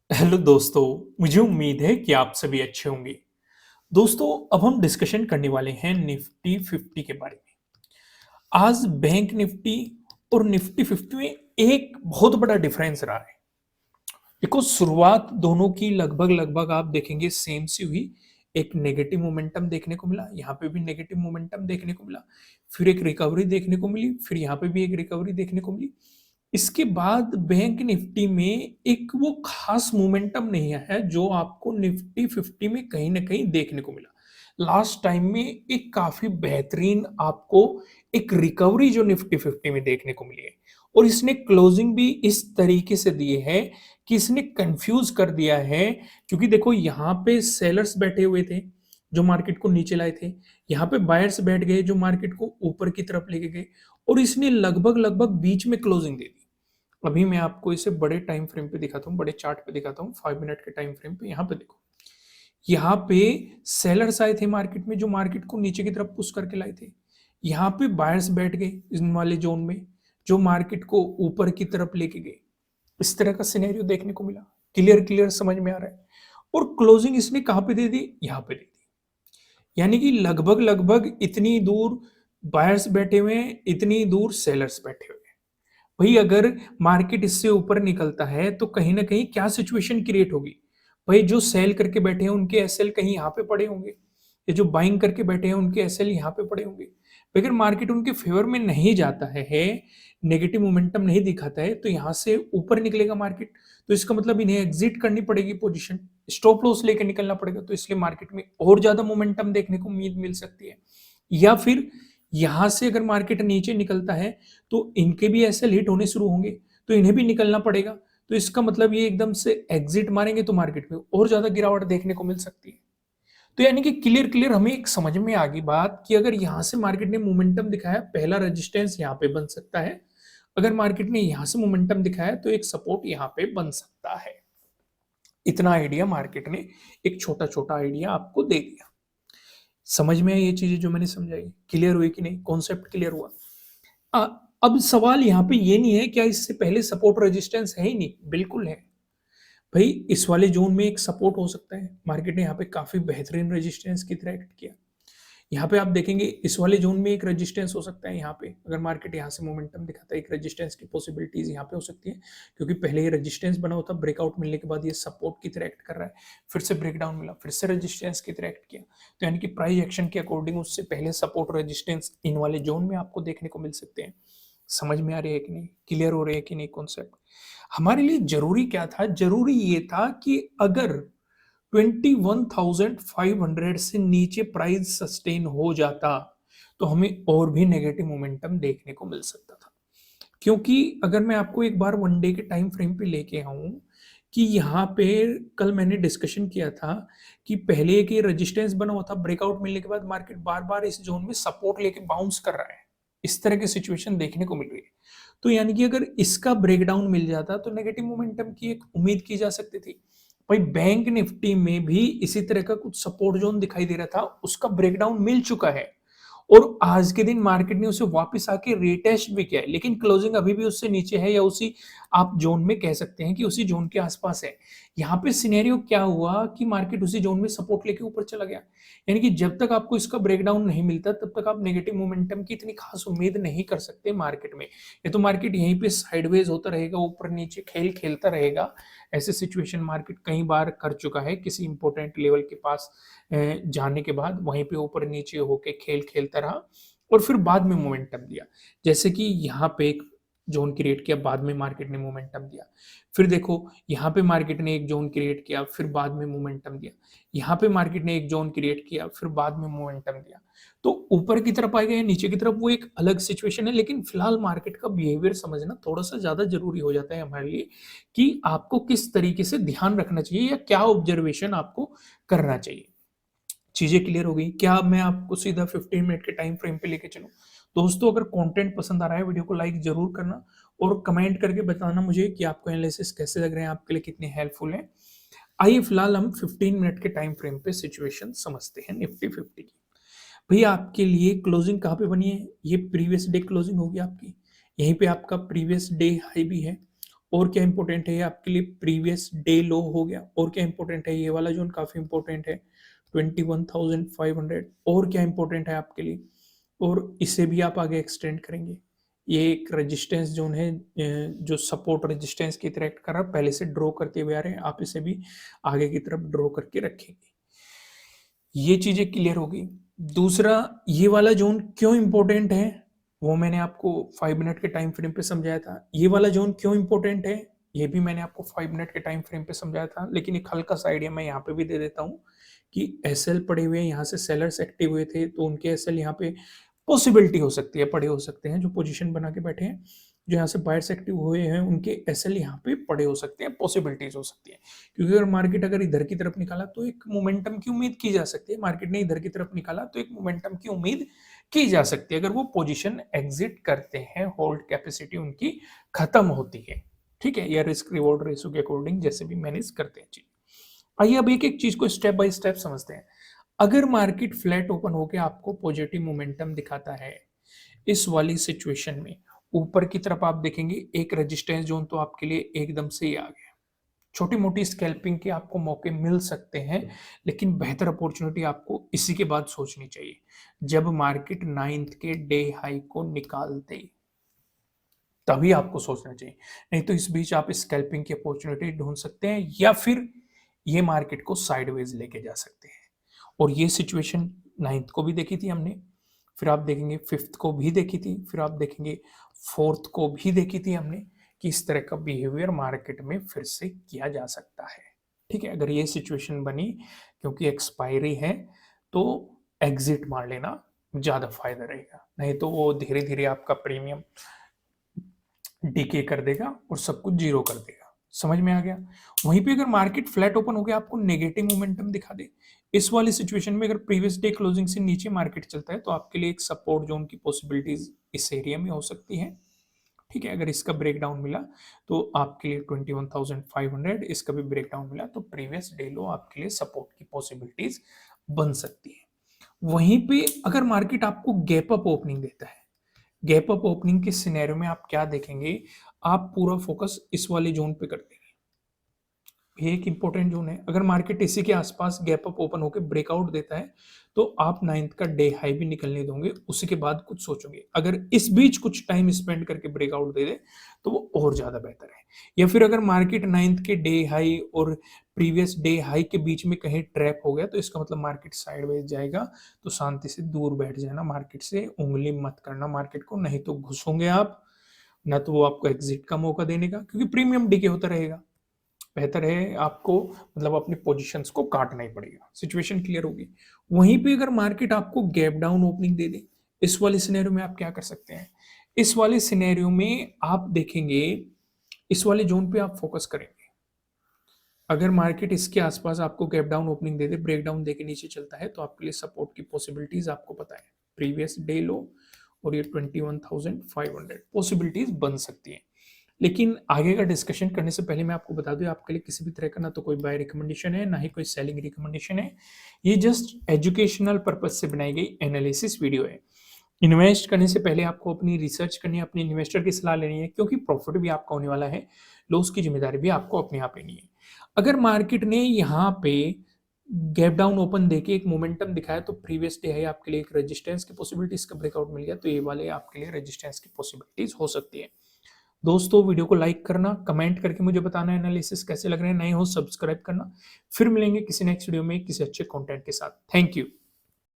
Hello दोस्तों, मुझे उम्मीद है कि आप सभी अच्छे होंगे। दोस्तों, अब हम डिस्कशन करने वाले हैं निफ्टी 50 के बारे में। आज बैंक निफ्टी और निफ्टी 50 में एक बहुत बड़ा डिफरेंस रहा है। देखो, शुरुआत दोनों की लगभग लगभग आप देखेंगे सेम सी हुई। एक नेगेटिव मोमेंटम देखने को मिला, यहाँ पे भी नेगेटिव मोमेंटम देखने को मिला, फिर एक रिकवरी देखने को मिली, फिर यहाँ पे भी एक रिकवरी देखने को मिली। इसके बाद बैंक निफ्टी में एक वो खास मोमेंटम नहीं आया जो आपको निफ्टी 50 में कहीं ना कहीं देखने को मिला। लास्ट टाइम में एक काफी बेहतरीन आपको एक रिकवरी जो निफ्टी 50 में देखने को मिली है, और इसने क्लोजिंग भी इस तरीके से दी है कि इसने कंफ्यूज कर दिया है। क्योंकि देखो, यहाँ पे सेलर्स बैठे हुए थे जो मार्केट को नीचे लाए थे, यहाँ पे बायर्स बैठ गए जो मार्केट को ऊपर की तरफ लेके गए, और इसने लगभग लगभग बीच में क्लोजिंग दे दी। अभी मैं आपको इसे बड़े टाइम फ्रेम पे दिखाता हूँ, बड़े चार्ट पे दिखाता हूँ, 5 मिनट के टाइम फ्रेम पे। यहाँ पे देखो, यहाँ पे सेलर्स आए थे मार्केट में जो मार्केट को नीचे की तरफ पुश करके लाए थे। यहाँ पे बायर्स बैठ गए इन वाले जोन में जो मार्केट को ऊपर की तरफ लेके गए। इस तरह का सिनेरियो देखने को मिला। क्लियर क्लियर समझ में आ रहा है। और क्लोजिंग इसने कहां पे दे दी? यहाँ पे दे दी। यानी कि लगभग लगभग इतनी दूर बायर्स बैठे हुए हैं, इतनी दूर सेलर्स बैठे हुए हैं। भाई, अगर मार्केट इससे ऊपर निकलता है तो कहीं ना कहीं क्या सिचुएशन क्रिएट होगी? भाई, जो सेल करके बैठे हैं उनके एसएल कहीं यहाँ पे पड़े होंगे, ये जो बाइंग करके बैठे हैं उनके एसएल यहाँ पे पड़े होंगे। अगर मार्केट उनके फेवर में नहीं जाता है, नेगेटिव मोमेंटम नहीं दिखाता है, तो यहाँ से ऊपर निकलेगा मार्केट, तो इसका मतलब इन्हें एग्जिट करनी पड़ेगी पोजीशन, स्टॉप लॉस लेकर निकलना पड़ेगा। तो इसलिए मार्केट में और ज्यादा मोमेंटम देखने को उम्मीद मिल सकती है। या फिर यहां से अगर मार्केट नीचे निकलता है तो इनके भी ऐसे हिट होने शुरू होंगे, तो इन्हें भी निकलना पड़ेगा। तो इसका मतलब ये एकदम से एग्जिट मारेंगे तो मार्केट में और ज्यादा गिरावट देखने को मिल सकती है। तो यानी कि क्लियर क्लियर हमें एक समझ में आ गई बात कि अगर यहां से मार्केट ने मोमेंटम दिखाया, पहला रेजिस्टेंस यहां पे बन सकता है। अगर मार्केट ने यहां से मोमेंटम दिखाया तो एक सपोर्ट यहां पे बन सकता है। इतना आइडिया मार्केट ने, एक छोटा छोटा आइडिया आपको दे दिया। समझ में आई ये चीजें जो मैंने समझाई? क्लियर हुई कि नहीं? कॉन्सेप्ट क्लियर हुआ? अ, अब सवाल यहाँ पे ये नहीं है क्या इससे पहले सपोर्ट रेजिस्टेंस है ही नहीं? बिल्कुल है। भाई, इस वाले जोन में एक सपोर्ट हो सकता है। मार्केट ने यहाँ पे काफी बेहतरीन रेजिस्टेंस की तरह एक्ट किया। यहाँ पे आप देखेंगे इस वाले जोन में एक रेजिस्टेंस हो सकता है। यहाँ पे अगर मार्केट यहाँ से मोमेंटम दिखाता है, एक रेजिस्टेंस की पॉसिबिलिटीज यहाँ पे हो सकती है। क्योंकि पहले ये रेजिस्टेंस बना होता, ब्रेकआउट मिलने के बाद ये सपोर्ट की तरह एक्ट कर रहा है, फिर से ब्रेकडाउन मिला, फिर से रेजिस्टेंस की तरह एक्ट किया। तो यानी कि प्राइस एक्शन के अकॉर्डिंग उससे पहले सपोर्ट रेजिस्टेंस इन वाले जोन में आपको देखने को मिल सकते हैं। समझ में आ रही है कि नहीं? क्लियर हो रही है कि नहीं कॉन्सेप्ट? हमारे लिए जरूरी क्या था? जरूरी ये था कि अगर 21,500 से नीचे प्राइस सस्टेन हो जाता तो हमें और भी नेगेटिव मोमेंटम देखने को मिल सकता था। क्योंकि अगर मैं आपको एक बार वन डे के टाइम फ्रेम पे लेके आऊं कि यहाँ पे कल मैंने डिस्कशन किया था कि पहले एक ये रेजिस्टेंस बना हुआ था, ब्रेकआउट मिलने के बाद मार्केट बार बार इस जोन में सपोर्ट लेके बाउंस कर रहा है। इस तरह की सिचुएशन देखने को मिल रही है। तो यानी कि अगर इसका ब्रेकडाउन मिल जाता तो नेगेटिव मोमेंटम की एक उम्मीद की जा सकती थी। भाई, बैंक निफ्टी में भी इसी तरह का कुछ सपोर्ट जोन दिखाई दे रहा था, उसका ब्रेकडाउन मिल चुका है, और आज के दिन मार्केट ने उसे वापस आके रिटेस्ट भी किया है, लेकिन क्लोजिंग अभी भी उससे नीचे है, या उसी आप जोन में कह सकते हैं कि उसी जोन के आसपास है। यहाँ पे सिनेरियो क्या हुआ कि मार्केट उसी जोन में सपोर्ट लेके ऊपर चला गया। यानी कि जब तक आपको इसका ब्रेकडाउन नहीं मिलता तब तक आप नेगेटिव मोमेंटम की इतनी खास उम्मीद नहीं कर सकते मार्केट में। ये तो मार्केट यहीं पे साइडवेज होता रहेगा, ऊपर नीचे खेल खेलता रहेगा। ऐसे सिचुएशन मार्केट कई बार कर चुका है, किसी इंपॉर्टेंट लेवल के पास जाने के बाद वहीं पे ऊपर नीचे होके खेल खेलता रहा, और फिर बाद में मोमेंटम दिया। जैसे कि यहाँ पे एक जोन क्रिएट किया, बाद में मार्केट ने मोमेंटम दिया। फिर देखो, यहाँ पे मार्केट ने एक जोन क्रिएट किया, फिर बाद में मोमेंटम दिया। यहाँ पे मार्केट ने एक जोन क्रिएट किया, फिर बाद में मोमेंटम दिया। तो ऊपर की तरफ आएगा या नीचे की तरफ, वो एक अलग सिचुएशन है, लेकिन फिलहाल मार्केट का बिहेवियर समझना थोड़ा सा ज्यादा जरूरी हो जाता है हमारे लिए, कि आपको किस तरीके से ध्यान रखना चाहिए या क्या ऑब्जर्वेशन आपको करना चाहिए। चीजें क्लियर हो गई क्या? अब मैं आपको सीधा 15 मिनट के टाइम फ्रेम पे लेके चलूं। दोस्तों, अगर कंटेंट पसंद आ रहा है, वीडियो को लाइक जरूर करना, और कमेंट करके बताना मुझे कि आपको एनालिसिस कैसे लग रहे हैं, आपके लिए कितने हेल्पफुल हैं। आइए फिलहाल हम 15 मिनट के टाइम फ्रेम पे सिचुएशन समझते हैं निफ्टी 50 की। भैया, आपके लिए क्लोजिंग कहाँ पे बनी है? ये प्रीवियस डे क्लोजिंग होगी आपकी। यहीं पे आपका प्रीवियस डे हाई भी है, और क्या इंपॉर्टेंट है ये आपके लिए, प्रीवियस डे लो हो गया। और क्या इंपॉर्टेंट है, ये वाला जोन काफी इंपॉर्टेंट है 21,500। और क्या इंपॉर्टेंट है आपके लिए, और इसे भी आप आगे एक्सटेंड करेंगे। ये एक रेजिस्टेंस जोन है जो सपोर्ट रेजिस्टेंस की तरह एक्ट कर रहा है, पहले से ड्रॉ करते हुए आ रहे हैं, आप इसे भी आगे की तरफ ड्रॉ करके रखेंगे। ये चीजें क्लियर होगी। दूसरा, ये वाला जोन क्यों इंपॉर्टेंट है वो मैंने आपको 5 मिनट के टाइम फ्रेम पे समझाया था। ये वाला जोन क्यों इंपॉर्टेंट है ये भी मैंने आपको 5 मिनट के टाइम फ्रेम पे समझाया था, लेकिन एक हल्का सा आइडिया मैं यहाँ पे भी दे देता हूँ कि एसएल पड़े हुए हैं, यहाँ से सेलर्स एक्टिव हुए थे तो उनके एसएल यहाँ पे पॉसिबिलिटी हो सकती है, पड़े हो सकते हैं, जो पोजीशन बना के बैठे हैं, जो यहाँ से बायर्स एक्टिव हुए हैं उनके एसएल यहाँ पे पड़े हो सकते हैं, पॉसिबिलिटीज हो सकती है। क्योंकि अगर मार्केट अगर इधर की तरफ निकाला तो एक मोमेंटम की उम्मीद की जा सकती है, मार्केट ने इधर की तरफ निकाला तो एक मोमेंटम की उम्मीद की जा सकती है अगर वो पोजीशन एग्जिट करते हैं, होल्ड कैपेसिटी उनकी खत्म होती है, ठीक है, या रिस्क रिवॉर्ड रेशो के अकॉर्डिंग जैसे भी मैनेज करते हैं चीज। आइए अब एक एक चीज को स्टेप बाय स्टेप समझते हैं। अगर मार्केट फ्लैट ओपन होकर आपको पॉजिटिव मोमेंटम दिखाता है, इस वाली सिचुएशन में ऊपर की तरफ आप देखेंगे एक रेजिस्टेंस जोन तो आपके लिए एकदम से ही आ गया। छोटी मोटी स्कैल्पिंग के आपको मौके मिल सकते हैं, लेकिन बेहतर अपॉर्चुनिटी आपको इसी के बाद सोचनी चाहिए, जब मार्केट 9th के डे हाई को निकाल दे तभी आपको सोचना चाहिए। नहीं तो इस बीच आप स्कैल्पिंग की अपॉर्चुनिटी ढूंढ सकते हैं, या फिर ये मार्केट को साइडवेज लेके जा सकते हैं। और ये सिचुएशन 9th को भी देखी थी हमने, फिर आप देखेंगे 5th को भी देखी थी, फिर आप देखेंगे 4th को भी देखी थी हमने, कि इस तरह का बिहेवियर मार्केट में फिर से किया जा सकता है। ठीक है, अगर ये सिचुएशन बनी, क्योंकि एक्सपायरी है, तो एग्जिट मार लेना ज्यादा फायदा रहेगा, नहीं तो वो धीरे धीरे आपका प्रीमियम डीके कर देगा और सब कुछ जीरो कर देगा। समझ में आ गया। वहीं पे अगर मार्केट फ्लैट ओपन हो गया, आपको नेगेटिव मोमेंटम दिखा दे, इस वाली सिचुएशन में अगर प्रीवियस डे क्लोजिंग से नीचे मार्केट चलता है तो आपके लिए एक सपोर्ट जोन की पॉसिबिलिटीज इस एरिया में हो सकती है। ठीक है, अगर इसका ब्रेकडाउन मिला तो आपके लिए 21,500, इसका भी ब्रेकडाउन मिला तो प्रीवियस डे लो आपके लिए सपोर्ट की पॉसिबिलिटीज बन सकती है। वहीं पे अगर मार्केट आपको गैप अप ओपनिंग देता है, गैप अप ओपनिंग के सिनेरियो में आप क्या देखेंगे, आप पूरा फोकस इस वाले जोन पे कर देंगे। ये एक इंपॉर्टेंट जोन है। अगर मार्केट इसी के आसपास गैप अप ओपन होकर ब्रेकआउट देता है तो आप 9th का डे हाई भी निकलने दोगे, उसी के बाद कुछ सोचोगे। अगर इस बीच कुछ टाइम स्पेंड करके ब्रेकआउट दे दे तो वो और ज्यादा बेहतर है। या फिर अगर मार्केट 9th के डे हाई और प्रीवियस डे हाई के बीच में कहीं ट्रैप हो गया तो इसका मतलब मार्केट साइडवेज जाएगा, तो शांति से दूर बैठ जाना, मार्केट से उंगली मत करना मार्केट को, नहीं तो घुसोगे आप, ना तो वो आपको एग्जिट का मौका देने का, क्योंकि प्रीमियम डीके होता रहेगा। बेहतर है आपको मतलब अपनी पोजीशंस को काटना ही पड़ेगा। सिचुएशन क्लियर होगी। वहीं पे अगर मार्केट आपको गैप डाउन ओपनिंग दे दे, इस वाले सिनेरियो में आप क्या कर सकते हैं, इस वाले सिनेरियो में आप देखेंगे, इस वाले जोन पे आप फोकस करेंगे। अगर मार्केट इसके आसपास आपको गैप डाउन ओपनिंग दे दे, ब्रेक डाउन देके नीचे चलता है, तो आपके लिए सपोर्ट की पॉसिबिलिटीज आपको पता है, प्रीवियस डे लो और ये 21,500 पॉसिबिलिटीज बन सकती है। लेकिन आगे का डिस्कशन करने से पहले मैं आपको बता दूं, आपके लिए किसी भी तरह का ना तो कोई बाय रिकमेंडेशन है, ना ही कोई सेलिंग रिकमेंडेशन है। ये जस्ट एजुकेशनल पर्पज से बनाई गई एनालिसिस वीडियो है। इन्वेस्ट करने से पहले आपको अपनी रिसर्च करनी है, अपने इन्वेस्टर की सलाह लेनी है, क्योंकि प्रॉफिट भी आपका होने वाला है, लॉस की जिम्मेदारी भी आपको अपने आप लेनी है। अगर मार्केट ने यहाँ पे गैप डाउन ओपन देके एक मोमेंटम दिखाया तो प्रीवियस डे है आपके लिए एक रेजिस्टेंस की पॉसिबिलिटीज का ब्रेकआउट मिल गया, तो ये वाले आपके लिए रेजिस्टेंस की पॉसिबिलिटीज हो सकती है। दोस्तों वीडियो को लाइक करना, कमेंट करके मुझे बताना एनालिसिस कैसे लग रहे हैं, नए हो सब्सक्राइब करना। फिर मिलेंगे किसी नेक्स्ट वीडियो में किसी अच्छे कंटेंट के साथ। Thank you.